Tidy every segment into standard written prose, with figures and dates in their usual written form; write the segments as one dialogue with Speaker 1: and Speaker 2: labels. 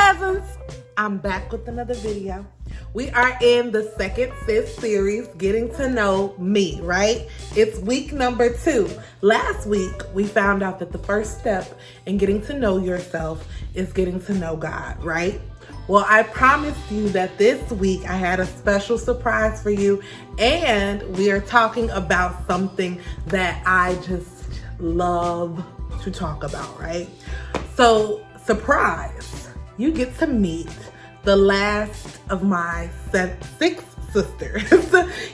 Speaker 1: cousins, I'm back with another video. We are in the second sis series, getting to know me, right? It's week number 2. Last week, we found out that the first step in getting to know yourself is getting to know God, right? Well, I promised you that this week I had a special surprise for you, and we are talking about something that I just love to talk about, right? So, surprise, you get to meet the last of my 6 sisters.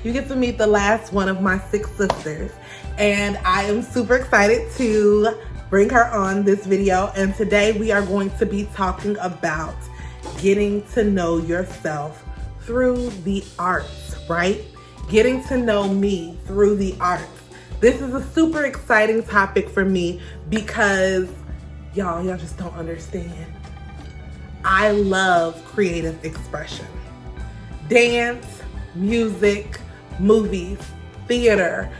Speaker 1: You get to meet the last one of my 6 sisters. And I am super excited to bring her on this video. And today we are going to be talking about getting to know yourself through the arts, right? Getting to know me through the arts. This is a super exciting topic for me because y'all just don't understand. I love creative expression. Dance, music, movies, theater,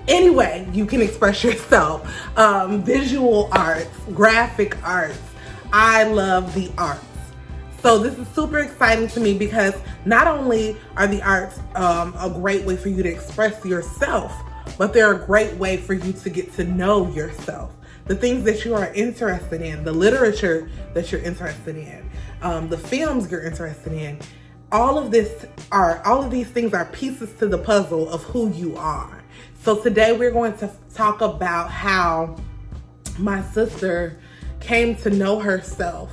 Speaker 1: any way you can express yourself. Visual arts, graphic arts. I love the arts. So this is super exciting to me because not only are the arts a great way for you to express yourself, but they're a great way for you to get to know yourself. The things that you are interested in, the literature that you're interested in, the films you're interested in, all of these things are pieces to the puzzle of who you are. So today we're going to talk about how my sister came to know herself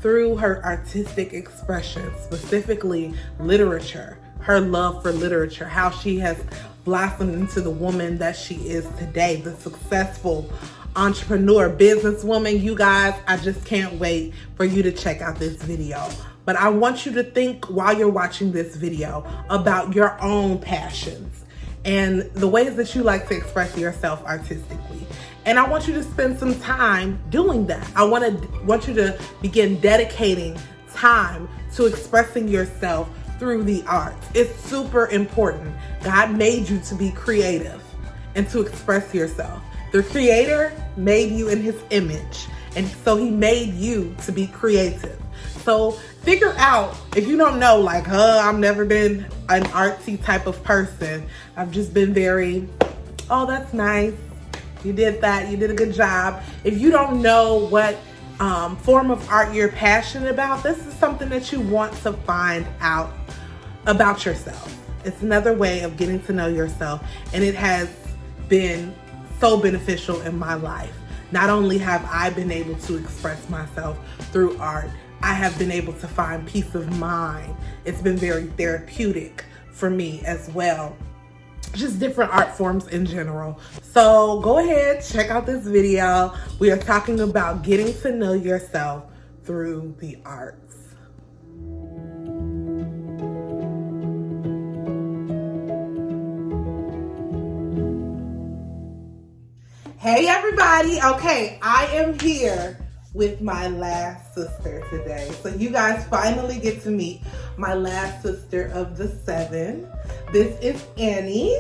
Speaker 1: through her artistic expression, specifically literature, her love for literature, how she has blossomed into the woman that she is today, the successful entrepreneur, businesswoman. You guys, I just can't wait for you to check out this video. But I want you to think while you're watching this video about your own passions and the ways that you like to express yourself artistically. And I want you to spend some time doing that. I want you to begin dedicating time to expressing yourself through the arts. It's super important. God made you to be creative and to express yourself. The Creator made you in His image, and so He made you to be creative. So figure out, if you don't know, like, I've never been an artsy type of person. I've just been very, oh, that's nice. You did that. You did a good job. If you don't know what form of art you're passionate about, this is something that you want to find out about yourself. It's another way of getting to know yourself, and it has been so beneficial in my life. Not only have I been able to express myself through art, I have been able to find peace of mind. It's been very therapeutic for me as well. Just different art forms in general. So go ahead, check out this video. We are talking about getting to know yourself through the arts. Hey everybody, okay, I am here with my last sister today. So you guys finally get to meet my last sister of the 7. This is Annie.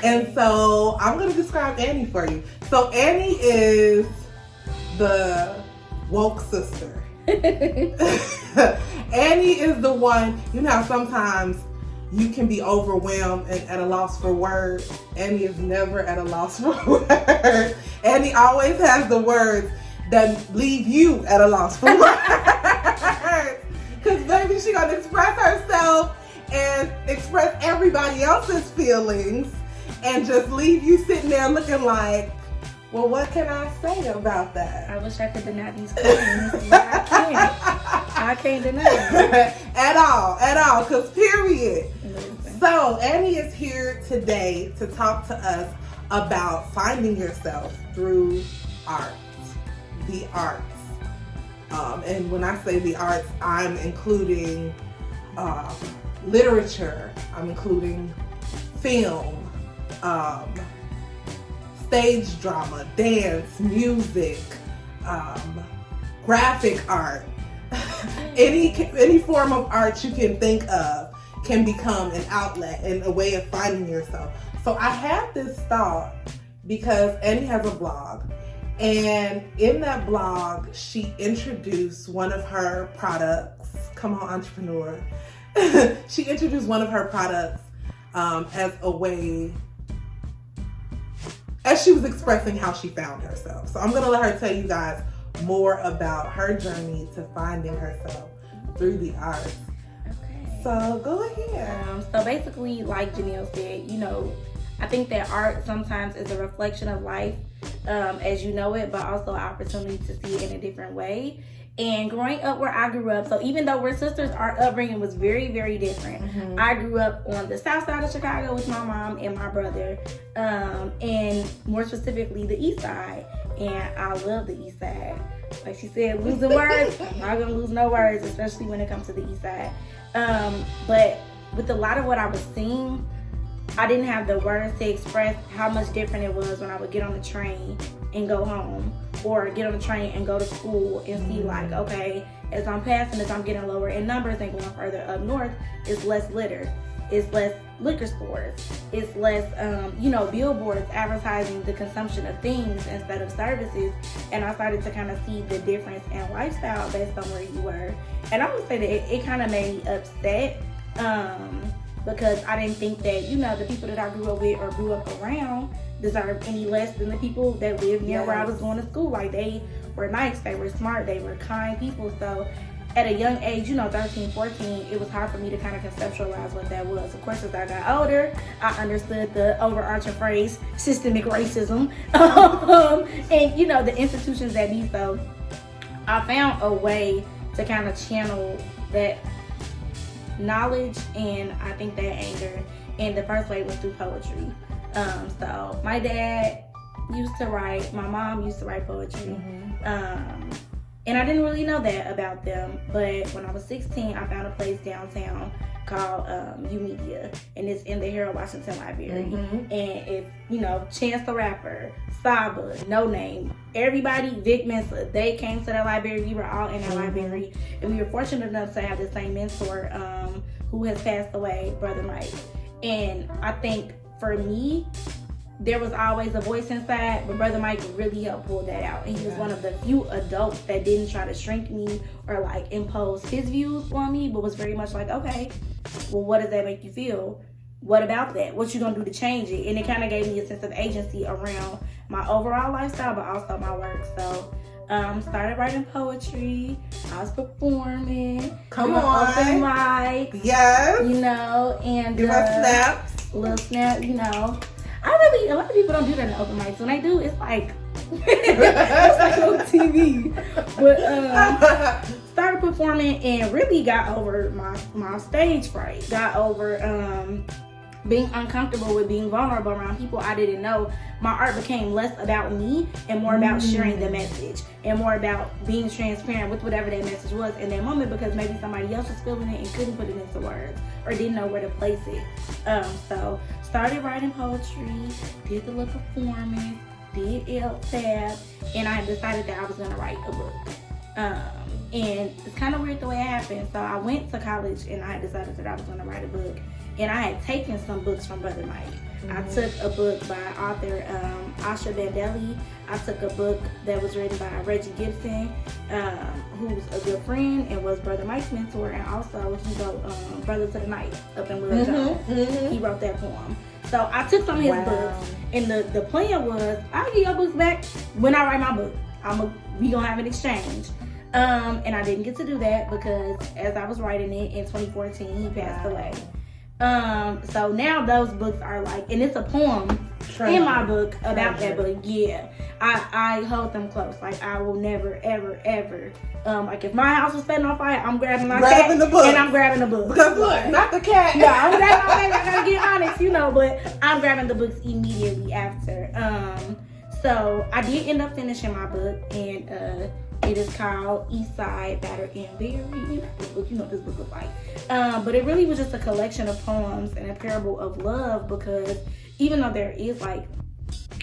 Speaker 1: And so I'm gonna describe Annie for you. So Annie is the woke sister. Annie is the one, you know how sometimes you can be overwhelmed and at a loss for words. Annie is never at a loss for words. Annie always has the words that leave you at a loss for words. Because baby, she gonna express herself and express everybody else's feelings and just leave you sitting there looking like, well, what can I say about that?
Speaker 2: I wish I could deny these claims, but I can't. I can't deny it.
Speaker 1: At all, because period.
Speaker 2: Listen.
Speaker 1: So Annie is here today to talk to us about finding yourself through art, the arts. And when I say the arts, I'm including literature, I'm including film, stage drama, dance, music, graphic art. Any form of art you can think of can become an outlet and a way of finding yourself. So I had this thought because Annie has a blog And in that blog, she introduced one of her products. Come on, entrepreneur. She introduced one of her products as a way, as she was expressing how she found herself. So I'm going to let her tell you guys more about her journey to finding herself through the arts.
Speaker 2: Okay.
Speaker 1: So go ahead.
Speaker 2: So basically, like Janelle said, you know, I think that art sometimes is a reflection of life as you know it, but also an opportunity to see it in a different way. And growing up where I grew up, so even though we're sisters, our upbringing was very, very different.
Speaker 1: Mm-hmm.
Speaker 2: I grew up on the south side of Chicago with my mom and my brother, and more specifically the east side. And I love the east side. Like she said, losing words, I'm not gonna lose no words, especially when it comes to the east side. But with a lot of what I was seeing, I didn't have the words to express how much different it was when I would get on the train and go home, or get on the train and go to school and see like, okay, as I'm passing, as I'm getting lower in numbers and going further up north, it's less litter, it's less liquor stores, it's less, billboards advertising the consumption of things instead of services. And I started to kind of see the difference in lifestyle based on where you were. And I would say that it kind of made me upset, because I didn't think that, the people that I grew up with or grew up around deserved any less than the people that lived near where I was going to school. Like, they were nice, they were smart, they were kind people. So at a young age, 13, 14, it was hard for me to kind of conceptualize what that was. Of course, as I got older, I understood the overarching phrase, systemic racism, and, the institutions that be. So I found a way to kind of channel that knowledge and I think that anger, and the first way was through poetry. So my dad used to write, my mom used to write poetry, and I didn't really know that about them, but when I was 16, I found a place downtown called U Media, and it's in the Harold Washington Library. And it's, Chance the Rapper, Saba, No Name, everybody, Vic Mensa, they came to the library. We were all in the library, and we were fortunate enough to have the same mentor who has passed away, Brother Mike. And I think for me, there was always a voice inside, but Brother Mike really helped pull that out. And he was one of the few adults that didn't try to shrink me or like impose his views on me, but was very much like, okay, well, what does that make you feel? What about that? What you gonna do to change it? And it kind of gave me a sense of agency around my overall lifestyle, but also my work. So started writing poetry. I was performing.
Speaker 1: Come on.
Speaker 2: Open mic.
Speaker 1: Yes.
Speaker 2: And
Speaker 1: give us snaps.
Speaker 2: Little snap, a lot of people don't do that in open mics. When they do, it's like it's like on TV. But started performing and really got over my stage fright. Got over being uncomfortable with being vulnerable around people I didn't know. My art became less about me and more about sharing the message and more about being transparent with whatever that message was in that moment, because maybe somebody else was feeling it and couldn't put it into words or didn't know where to place it. So started writing poetry, did the little performance, did LTAB, and I decided that I was gonna write a book. And it's kind of weird the way it happened. So I went to college and I had decided that I was gonna write a book. And I had taken some books from Brother Mike. I took a book by author Asha Bandelli. I took a book that was written by Reggie Gibson, who's a good friend and was Brother Mike's mentor. And also he wrote Brother to the Night up in Will Jones. He wrote that poem. So I took some of his books, and the plan was, I'll give your books back when I write my book. We gonna have an exchange. And I didn't get to do that because as I was writing it in 2014, he passed away. So now those books are like, and it's a poem in my book about that book. Yeah, I hold them close. Like, I will never, ever, ever. Like, if my house was setting on fire, I'm grabbing my cat
Speaker 1: the book.
Speaker 2: And I'm grabbing the book.
Speaker 1: Because look, not the cat.
Speaker 2: No, I'm grabbing my baby. I gotta get honest, but I'm grabbing the books immediately after. So I did end up finishing my book, and it is called Eastside, Battered and Berry. This book, this book was like. But it really was just a collection of poems and a parable of love, because even though there is like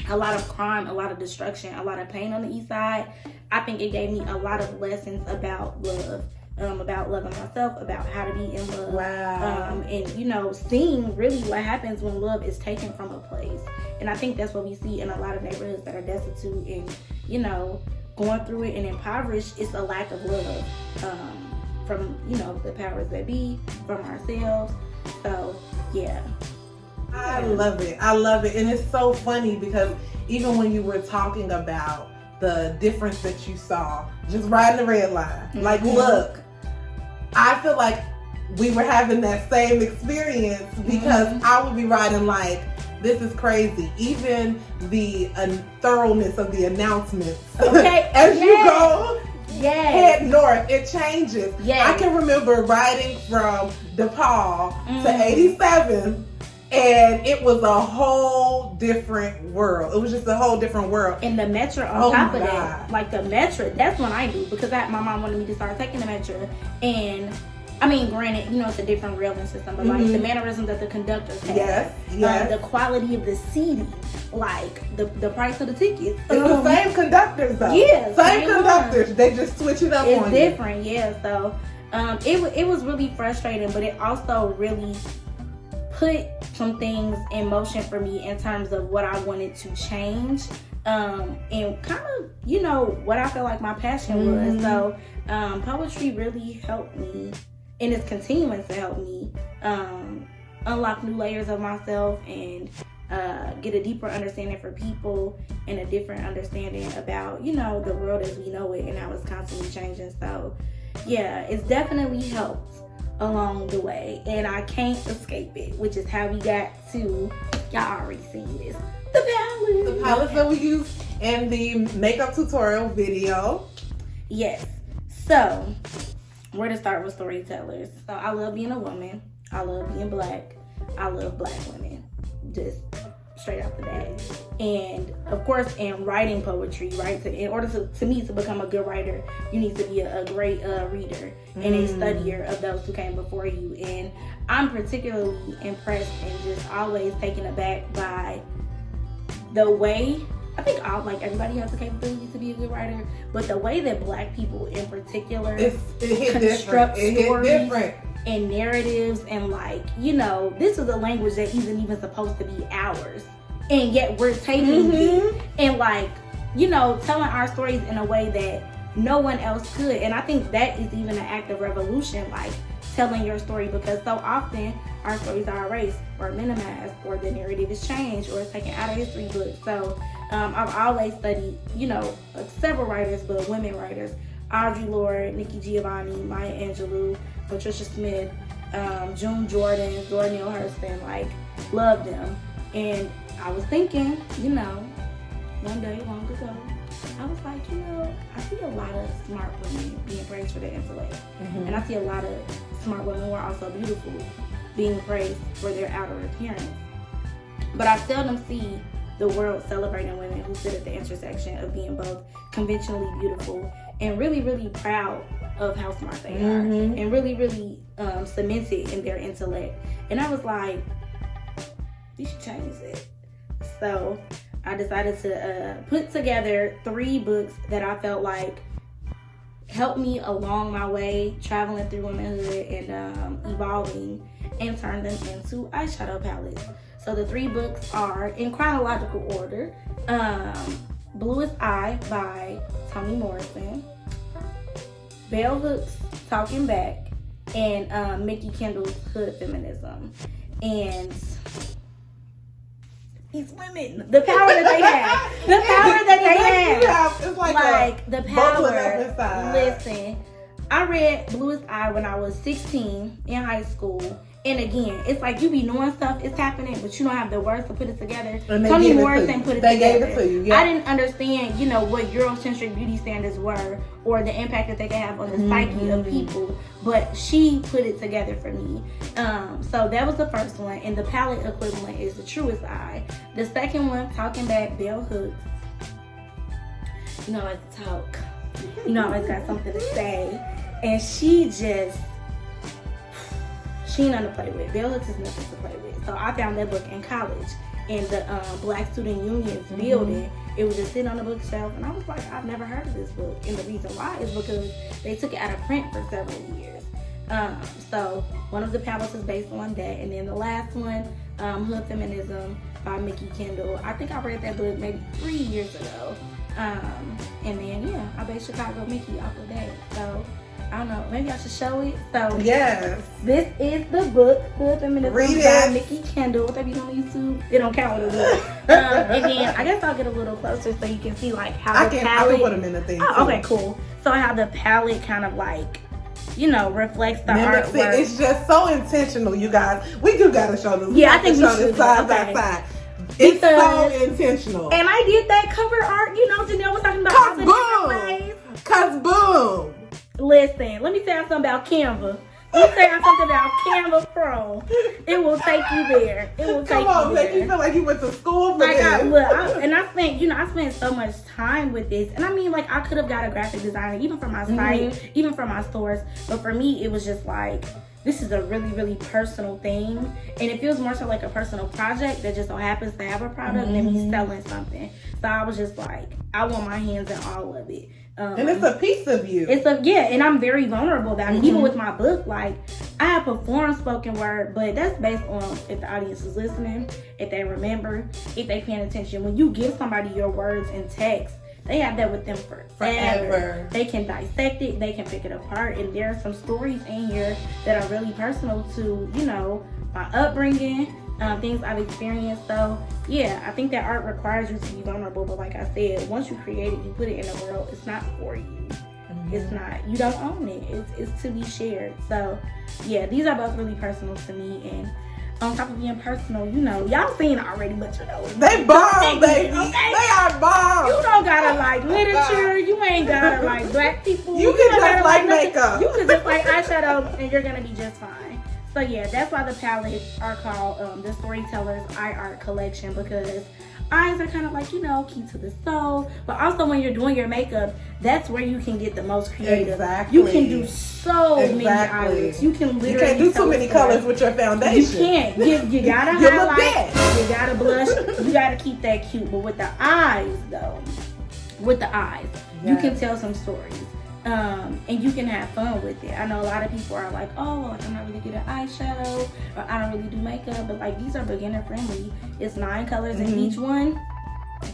Speaker 2: a lot of crime, a lot of destruction, a lot of pain on the east side, I think it gave me a lot of lessons about love. about loving myself, about how to be in love.
Speaker 1: Wow.
Speaker 2: And, you know, seeing really what happens when love is taken from a place. And I think that's what we see in a lot of neighborhoods that are destitute and, you know, going through it and impoverished. It's a lack of love from, you know, the powers that be, from ourselves. So, yeah.
Speaker 1: I love it. I love it. And it's so funny because even when you were talking about the difference that you saw just riding the red line, like, look, I feel like we were having that same experience because I would be riding like, this is crazy. Even the thoroughness of the announcements.
Speaker 2: Okay.
Speaker 1: As you go
Speaker 2: Yes.
Speaker 1: head north, it changes.
Speaker 2: Yes.
Speaker 1: I can remember riding from DePaul to 87, and it was a whole different world. It was just a whole different world.
Speaker 2: And the Metro on top of that, like the Metro, that's when I do, because my mom wanted me to start taking the Metro. And I mean, granted, you know, it's a different railing system, but like the mannerisms that the conductors have, the quality of the seating, like the price of the tickets.
Speaker 1: It's the same conductors though.
Speaker 2: Yeah,
Speaker 1: same conductors. One. They just switch it up
Speaker 2: it's
Speaker 1: on
Speaker 2: different,
Speaker 1: you.
Speaker 2: Yeah. So it was really frustrating, but it also really put some things in motion for me in terms of what I wanted to change. And kind of, you know, what I feel like my passion was. So poetry really helped me, and it's continuing to help me unlock new layers of myself and get a deeper understanding for people and a different understanding about, you know, the world as we know it and how it's constantly changing. So yeah, it's definitely helped along the way, and I can't escape it, which is how we got to, y'all already seen this, the
Speaker 1: palette that we used in the makeup tutorial video.
Speaker 2: Yes. So where to start with storytellers? So I love being a woman. I love being black. I love black women. Just straight off the bat. And of course, in writing poetry, right? In order to me to become a good writer, you need to be a great reader and a studier of those who came before you. And I'm particularly impressed and just always taken aback by the way, I think everybody has the capability to be a good writer, but the way that black people in particular construct stories and narratives, and like, you know, this is a language that isn't even supposed to be ours, and yet we're taking it and, like, you know, telling our stories in a way that no one else could. And I think that is even an act of revolution, like telling your story, because so often our stories are erased or minimized, or the narrative is changed or it's taken out of history books. So I've always studied, you know, several writers, but women writers: Audre Lorde, Nikki Giovanni, Maya Angelou, Patricia Smith, June Jordan, Zora Neale Hurston. Like, love them. And I was thinking, you know, one day long ago, I was like, you know, I see a lot of smart women being praised for their intellect. And I see a lot of smart women who are also beautiful being praised for their outer appearance. But I seldom see the world celebrating women who sit at the intersection of being both conventionally beautiful and really, really proud of how smart they are, and really, really cemented in their intellect. And I was like, you should change it. So I decided to put together 3 books that I felt like helped me along my way traveling through womanhood and evolving, and turn them into eyeshadow palettes. So the 3 books are in chronological order: Bluest Eye by Toni Morrison, Bell Hooks' Talking Back, and Mickey Kendall's Hood Feminism. And these women, the power that they have, the power that they have,
Speaker 1: it's
Speaker 2: like the power. Listen, I read Bluest Eye when I was 16 in high school. And again, it's like you be knowing stuff is happening, but you don't have the words to put it together. Toni Morrison put it together.
Speaker 1: They gave it to you. Yeah.
Speaker 2: I didn't understand, you know, what Eurocentric beauty standards were or the impact that they can have on the psyche of people, but she put it together for me. So that was the first one, and the palette equivalent is The Truest Eye. The second one, Talking Back, Bell Hooks. You know, I like to talk. You know, I always got something to say, and she ain't nothing to play with. Bell Hooks is nothing to play with. So I found that book in college in the Black Student Union's building, It was just sitting on the bookshelf, and I was like, I've never heard of this book. And the reason why is because they took it out of print for several years. So one of the palettes is based on that, and then the last one, Hood Feminism by Mickey Kendall. I think I read that book maybe 3 years ago. And then yeah, I based Chicago Mickey off of that. So I don't know, maybe I should show it. So
Speaker 1: yes,
Speaker 2: this is the book, Hood Feminism
Speaker 1: Read
Speaker 2: by
Speaker 1: it.
Speaker 2: Mickey Kendall. What's that be on YouTube? It don't count as well. And then I guess I'll get a little closer so you can see like how
Speaker 1: I
Speaker 2: the
Speaker 1: can
Speaker 2: palette.
Speaker 1: put them in the thing.
Speaker 2: Oh,
Speaker 1: too.
Speaker 2: okay, cool. So how the palette kind of like, you know, reflects the
Speaker 1: Mimics it.
Speaker 2: artwork.
Speaker 1: It's just so intentional, you guys. We do gotta show this.
Speaker 2: Yeah, I
Speaker 1: have to
Speaker 2: think we
Speaker 1: show this
Speaker 2: should.
Speaker 1: side
Speaker 2: Okay.
Speaker 1: by side. It's so
Speaker 2: Because-
Speaker 1: intentional.
Speaker 2: And I did that cover art. You know, Janelle was talking about all the different ways.
Speaker 1: Cause boom.
Speaker 2: Listen, let me tell you something about Canva. Let me tell you something about Canva Pro. It will take you there. It will take
Speaker 1: Come on,
Speaker 2: you
Speaker 1: make
Speaker 2: there.
Speaker 1: you feel like you went to school for
Speaker 2: Like
Speaker 1: this.
Speaker 2: I spent so much time with this, and I mean, like I could have got a graphic designer, even for my site, even for my stores. But for me, it was just like, this is a really, really personal thing, and it feels more so like a personal project that just so happens to have a product than me selling something. So I was just like, I want my hands in all of it.
Speaker 1: And it's a piece of you.
Speaker 2: And I'm very vulnerable about it. Even with my book, like I have performed spoken word, but that's based on if the audience is listening, if they remember, if they paying attention. When you give somebody your words in text, they have that with them forever. They can dissect it, they can pick it apart, and there are some stories in here that are really personal to, you know, my upbringing, things I've experienced. So yeah, I think that art requires you to be vulnerable, but like I said, once you create it, you put it in the world, it's not for you. It's not, you don't own it. It's to be shared. So yeah, these are both really personal to me, and on top of being personal, you know, y'all seen it already, but you know,
Speaker 1: They bomb, baby.
Speaker 2: Okay?
Speaker 1: They are bomb.
Speaker 2: You don't gotta like literature. You ain't gotta like black people.
Speaker 1: You can
Speaker 2: don't
Speaker 1: just
Speaker 2: gotta
Speaker 1: like
Speaker 2: nothing.
Speaker 1: makeup.
Speaker 2: You can just like eyeshadow, and you're gonna be just fine. So yeah, that's why the palettes are called the Storyteller's Eye Art Collection, because eyes are kind of like, you know, key to the soul. But also when you're doing your makeup, that's where you can get the most creative.
Speaker 1: Exactly.
Speaker 2: You can do so many eyelids. You can literally
Speaker 1: You can't do too
Speaker 2: tell
Speaker 1: many
Speaker 2: a story.
Speaker 1: colors with your foundation.
Speaker 2: You can't. You gotta
Speaker 1: You look
Speaker 2: highlight.
Speaker 1: bad.
Speaker 2: You gotta blush. You gotta keep that cute. But with the eyes, though, you can tell some stories. And you can have fun with it. I know a lot of people are like, oh, well, like, I'm not really good at eyeshadow, or I don't really do makeup, but like these are beginner friendly. It's 9 colors in each one.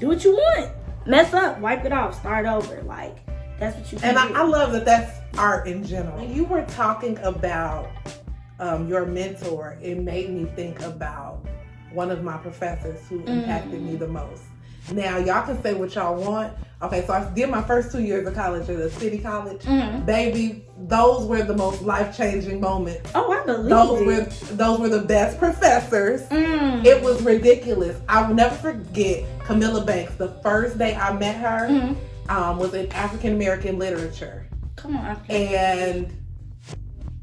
Speaker 2: Do what you want. Mess up, wipe it off, start over. Like that's what you can
Speaker 1: And
Speaker 2: do.
Speaker 1: I love that that's art in general. When you were talking about your mentor, it made me think about one of my professors who impacted me the most. Now, y'all can say what y'all want. Okay, so I did my first 2 years of college at a city college. Baby, those were the most life-changing moments.
Speaker 2: Oh, I believe
Speaker 1: Those were the best professors. It was ridiculous. I will never forget Camilla Banks. The first day I met her was in African American literature.
Speaker 2: Come on,
Speaker 1: And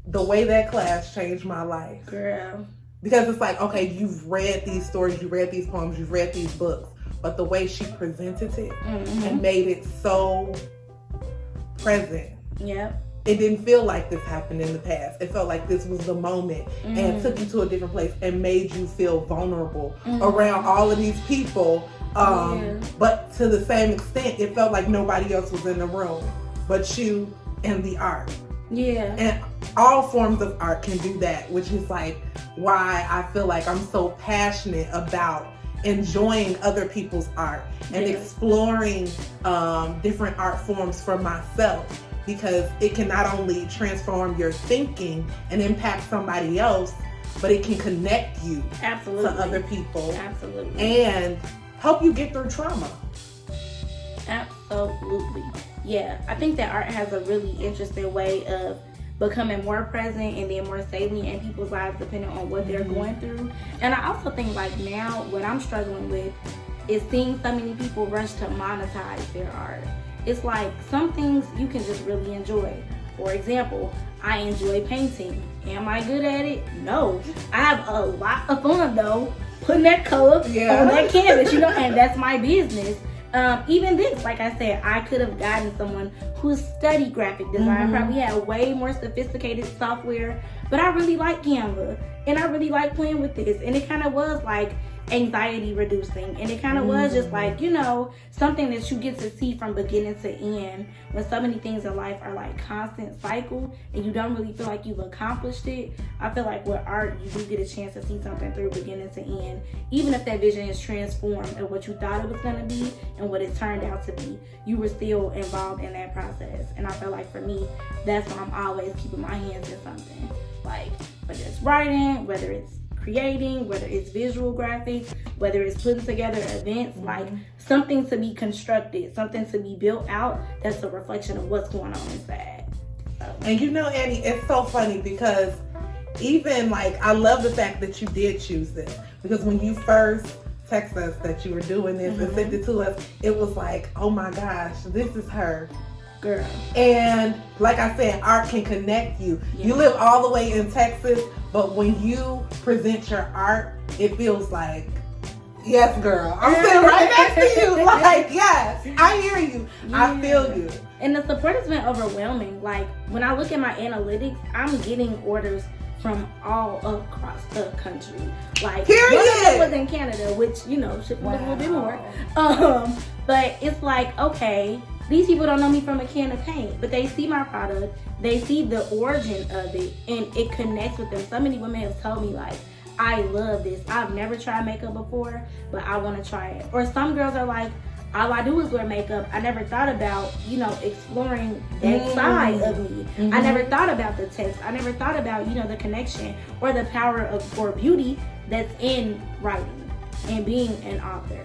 Speaker 1: the way that class changed my life.
Speaker 2: girl.
Speaker 1: Because it's like, okay, you've read these stories, you've read these poems, you've read these books, but the way she presented it and made it so present.
Speaker 2: Yep.
Speaker 1: It didn't feel like this happened in the past. It felt like this was the moment and took you to a different place and made you feel vulnerable around all of these people. But to the same extent, it felt like nobody else was in the room but you and the art.
Speaker 2: Yeah.
Speaker 1: And all forms of art can do that, which is like why I feel like I'm so passionate about enjoying other people's art and exploring different art forms for myself, because it can not only transform your thinking and impact somebody else, but it can connect you
Speaker 2: Absolutely.
Speaker 1: to other people
Speaker 2: Absolutely.
Speaker 1: and help you get through trauma.
Speaker 2: Absolutely. Yeah, I think that art has a really interesting way of becoming more present and then more salient in people's lives depending on what they're going through. And I also think like now what I'm struggling with is seeing so many people rush to monetize their art. It's like some things you can just really enjoy. For example, I enjoy painting. Am I good at it? No. I have a lot of fun though putting that color on that canvas, you know, and that's my business. Even this, like I said, I could have gotten someone who studied graphic design, probably had way more sophisticated software, but I really like Canva and I really like playing with this. And it kind of was like anxiety reducing, and it kind of was just like, you know, something that you get to see from beginning to end, when so many things in life are like constant cycle and you don't really feel like you've accomplished it. I feel like with art, you do get a chance to see something through beginning to end, even if that vision is transformed of what you thought it was going to be and what it turned out to be. You were still involved in that process, and I feel like for me, that's why I'm always keeping my hands in something, like whether it's writing, whether it's creating, whether it's visual graphics, whether it's putting together events, like something to be constructed, something to be built out that's a reflection of what's going on inside. So.
Speaker 1: And you know, Annie, it's so funny because even like, I love the fact that you did choose this, because when you first text us that you were doing this and sent it to us, it was like, oh my gosh, this is her.
Speaker 2: Girl.
Speaker 1: And like I said, art can connect you. You live all the way in Texas, but when you present your art, it feels like, yes, girl, I'm sitting right next to you. Like, yes, I hear you. Yeah. I feel you.
Speaker 2: And the support has been overwhelming. Like, when I look at my analytics, I'm getting orders from all across the country. Like,
Speaker 1: period.
Speaker 2: One of them was in Canada, which, you know, shipping a little bit more. But it's like, okay, these people don't know me from a can of paint, but they see my product, they see the origin of it, and it connects with them. So many women have told me, like, I love this. I've never tried makeup before, but I want to try it. Or some girls are like, all I do is wear makeup. I never thought about, you know, exploring that side of me. I never thought about the text. I never thought about, you know, the connection or the power of, or beauty that's in writing and being an author.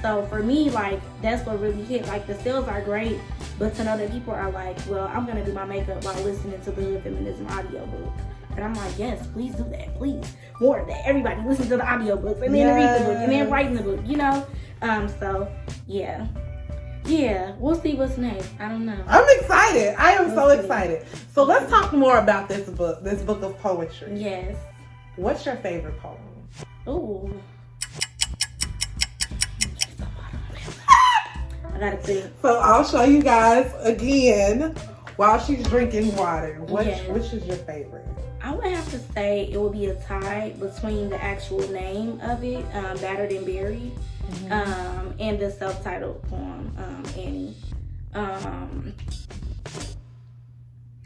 Speaker 2: So for me, like, that's what really hit. Like, the sales are great, but to know that people are like, well, I'm going to do my makeup while listening to the Hood Feminism audiobook. And I'm like, yes, please do that. Please. More of that. Everybody listen to the audiobooks and then read the book and then writing the book, you know? So, yeah. Yeah, we'll see what's next. I don't know.
Speaker 1: I'm excited. I am so excited. So let's talk more about this book of poetry.
Speaker 2: Yes.
Speaker 1: What's your favorite poem?
Speaker 2: Ooh. I gotta think.
Speaker 1: So I'll show you guys again while she's drinking water. Which is your favorite?
Speaker 2: I would have to say it would be a tie between the actual name of it, Battered and Buried, and the self-titled poem, Annie.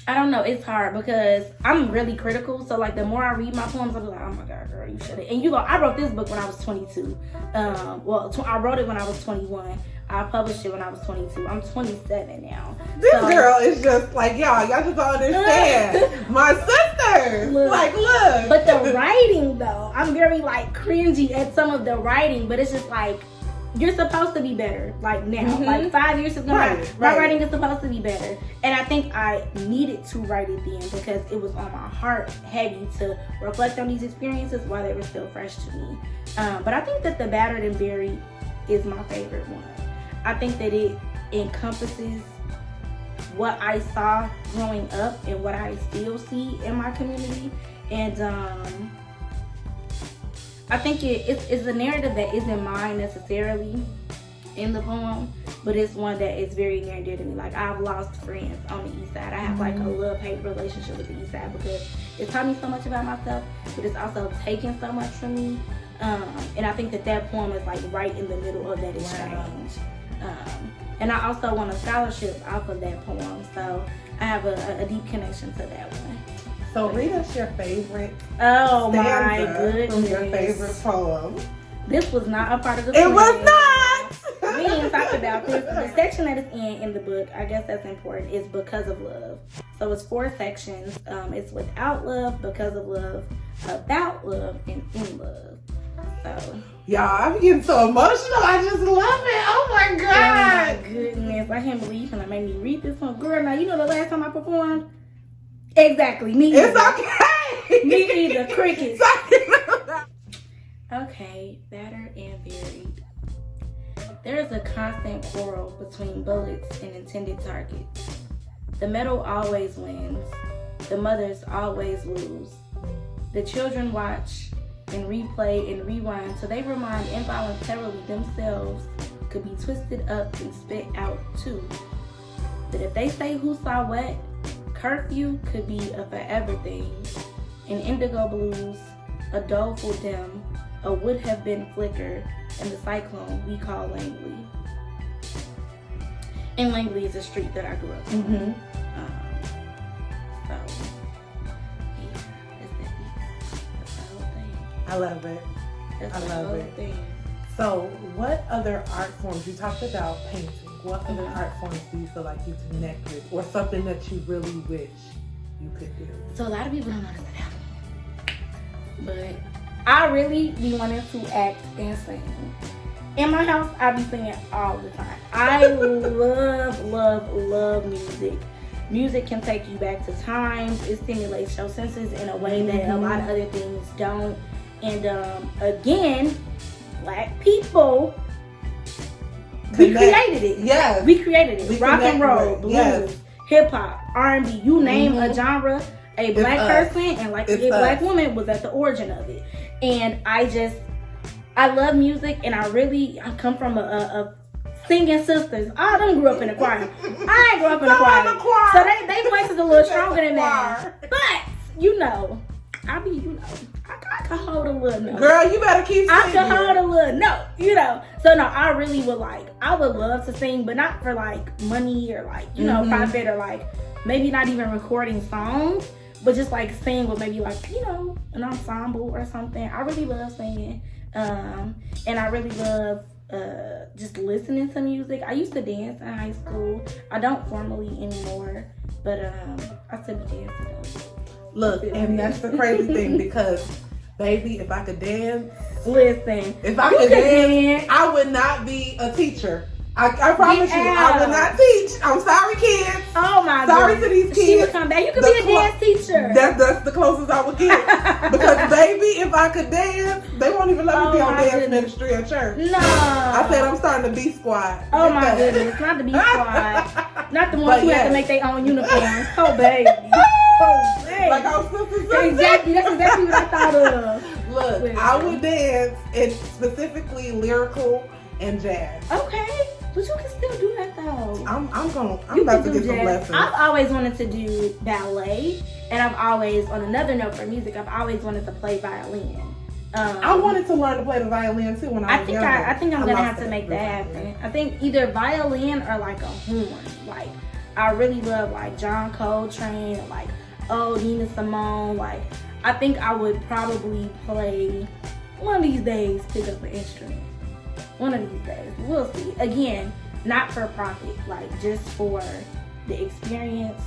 Speaker 2: I don't know, it's hard because I'm really critical. So like, the more I read my poems, I'm like, oh my God, girl, you should have. And you know, I wrote this book when I was 22. I wrote it when I was 21. I published it when I was 22. I'm 27 now.
Speaker 1: This girl is just like, y'all just don't understand. My sisters. Look.
Speaker 2: But the writing though, I'm very like cringy at some of the writing, but it's just like, you're supposed to be better, like now. Like 5 years is gonna my writing is supposed to be better. And I think I needed to write it then because it was on my heart heavy to reflect on these experiences while they were still fresh to me. But I think that the Battered and Buried is my favorite one. I think that it encompasses what I saw growing up and what I still see in my community. And I think it's a narrative that isn't mine necessarily in the poem, but it's one that is very near and dear to me. Like, I've lost friends on the East Side. I have like a love-hate relationship with the East Side because it's taught me so much about myself, but it's also taken so much from me. And I think that poem is like right in the middle of that exchange. And I also won a scholarship off of that poem, so I have a deep connection to that one.
Speaker 1: So read us your favorite
Speaker 2: stanza
Speaker 1: from your favorite poem.
Speaker 2: This was not a part of the
Speaker 1: plan. It was not!
Speaker 2: We didn't talk about this. The section that it's in the book, I guess that's important, is Because of Love. So it's 4 sections. It's Without Love, Because of Love, About Love, and In Love. So,
Speaker 1: y'all, I'm getting so emotional. I just love it. Oh my God.
Speaker 2: Oh my goodness. I can't believe you made me read this one. Girl, now you know the last time I performed? Exactly. Me either.
Speaker 1: It's okay.
Speaker 2: Me either. Crickets. Okay, Battered and Buried. There is a constant quarrel between bullets and intended targets. The metal always wins. The mothers always lose. The children watch and replay and rewind till they remind involuntarily themselves could be twisted up and spit out too. That if they say who saw what, curfew could be a forever thing. In indigo blues, a doleful dim, a would have been flicker in the cyclone we call Langley. And Langley is a street that I grew up on.
Speaker 1: Mm-hmm.
Speaker 2: So, yeah, that's that beat. That's the whole thing.
Speaker 1: I love it.
Speaker 2: That's
Speaker 1: I
Speaker 2: the
Speaker 1: love
Speaker 2: whole
Speaker 1: it.
Speaker 2: thing.
Speaker 1: So, what other art forms, you talked about painting, what other
Speaker 2: Mhm.
Speaker 1: art forms do you feel like you connect with, or something that you really wish you could do?
Speaker 2: So a lot of people don't know this about me. But I really be wanting to act and sing. In my house, I be singing all the time. I love music. Music can take you back to times. It stimulates your senses in a way that a lot of other things don't. And again, Black people, we created it.
Speaker 1: Yes.
Speaker 2: We created it.
Speaker 1: We
Speaker 2: Rock and
Speaker 1: connected
Speaker 2: roll,
Speaker 1: with it.
Speaker 2: blues,
Speaker 1: Yes.
Speaker 2: hip hop, R&B. You name a genre, a black
Speaker 1: us.
Speaker 2: person and like
Speaker 1: It's
Speaker 2: a black
Speaker 1: us.
Speaker 2: woman was at the origin of it. And I love music, and I come from a singing sisters. All of them grew up in the choir. I ain't grew up in the choir. So they voices a little stronger than mine. But, I can hold a little note.
Speaker 1: Girl, you better keep singing.
Speaker 2: I can hold a little note, So no, I really I would love to sing, but not for like money or like, profit or like maybe not even recording songs, but just like sing with maybe like, an ensemble or something. I really love singing. And I really love just listening to music. I used to dance in high school. I don't formally anymore, but I still be dancing though.
Speaker 1: Look, and that's the crazy thing, because baby, if I could dance,
Speaker 2: Listen,
Speaker 1: if I could dance, I would not be a teacher. I promise you, I would not teach. I'm sorry, kids.
Speaker 2: Oh my god.
Speaker 1: Sorry to these kids.
Speaker 2: She would come back. You could be a dance teacher.
Speaker 1: That's the closest I would get. Because baby, if I could dance, they won't even let me be on dance ministry at church.
Speaker 2: No.
Speaker 1: I said I'm starting the B squad.
Speaker 2: Oh my goodness, not the B squad. Not the ones who have to make their own uniforms. Oh baby. Oh baby.
Speaker 1: Like our sister.
Speaker 2: Exactly. That's exactly what I thought of.
Speaker 1: Look, I would dance, and specifically lyrical and jazz.
Speaker 2: Okay. But you can still do that though.
Speaker 1: I'm about to get some lessons.
Speaker 2: I've always wanted to do ballet, and I've always, on another note for music, I've always wanted to play violin.
Speaker 1: I wanted to learn to play the violin too when I was younger.
Speaker 2: I think I'm gonna have to make that happen. I think either violin or like a horn. Like I really love like John Coltrane, or like Nina Simone. Like I think I would probably play one of these days, pick up an instrument. One of these days. We'll see. Again, not for profit, like just for the experience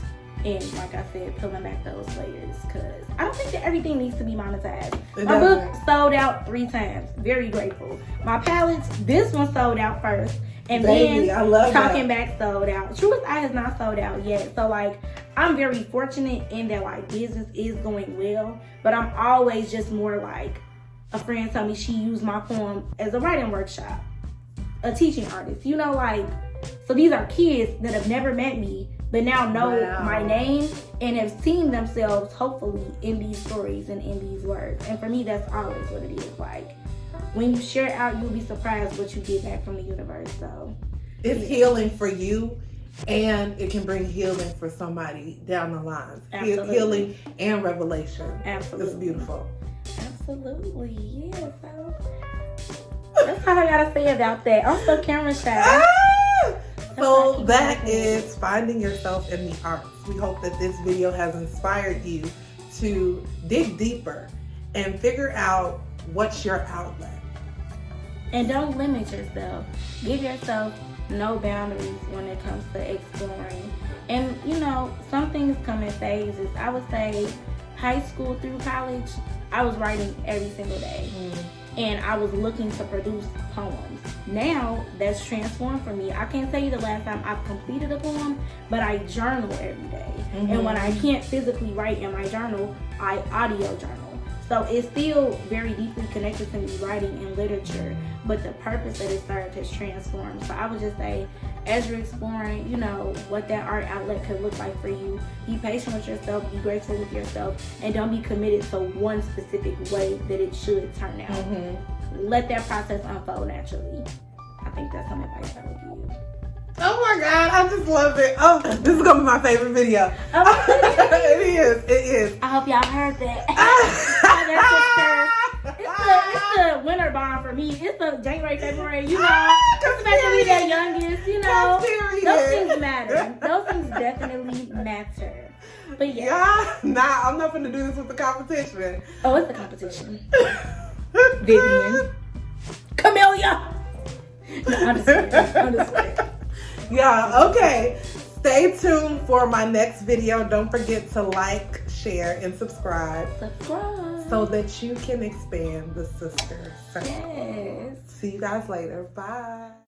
Speaker 2: and, like I said, peeling back those layers. Because I don't think that everything needs to be monetized. My book sold out 3 times. Very grateful. My palettes, this one sold out first. And
Speaker 1: Baby,
Speaker 2: then
Speaker 1: I love
Speaker 2: Talking
Speaker 1: that.
Speaker 2: Back sold out. Truest Eye has not sold out yet. So, like, I'm very fortunate in that, like, business is going well. But I'm always just more like, a friend told me she used my poem as a writing workshop, a teaching artist, like, so these are kids that have never met me, but now know my name and have seen themselves, hopefully, in these stories and in these words. And for me, that's always what it is. Like, when you share out, you'll be surprised what you get back from the universe. So
Speaker 1: it's healing for you, and it can bring healing for somebody down the line.
Speaker 2: Absolutely.
Speaker 1: Healing and revelation.
Speaker 2: Absolutely.
Speaker 1: It's beautiful.
Speaker 2: Absolutely, yeah. So that's all I gotta say about that. I'm so camera shy.
Speaker 1: So that is finding yourself in the arts. We hope that this video has inspired you to dig deeper and figure out what's your outlet.
Speaker 2: And don't limit yourself. Give yourself no boundaries when it comes to exploring. And some things come in phases. I would say high school through college, I was writing every single day. And I was looking to produce poems. Now, that's transformed for me. I can't tell you the last time I've completed a poem, but I journal every day. And when I can't physically write in my journal, I audio journal. So it's still very deeply connected to me writing and literature, but the purpose that it served has transformed. So I would just say, as you're exploring, what that art outlet could look like for you, be patient with yourself, be grateful with yourself, and don't be committed to one specific way that it should turn out. Let that process unfold naturally. I think that's some advice I would give you.
Speaker 1: Oh my God, I just love it. Oh, this is gonna be my favorite video. It is.
Speaker 2: I hope y'all heard that. It's the winter bond for me. It's the January, February, you know. It's the fact that we the youngest, you know. Those things matter. Those things definitely matter. But yeah.
Speaker 1: Nah, I'm not gonna do this with the competition.
Speaker 2: Oh, it's the competition. Vivian. Camellia. No, I'm just kidding.
Speaker 1: Yeah, okay. Stay tuned for my next video. Don't forget to like, share, and subscribe. So that you can expand the sister.
Speaker 2: Yes.
Speaker 1: See you guys later. Bye.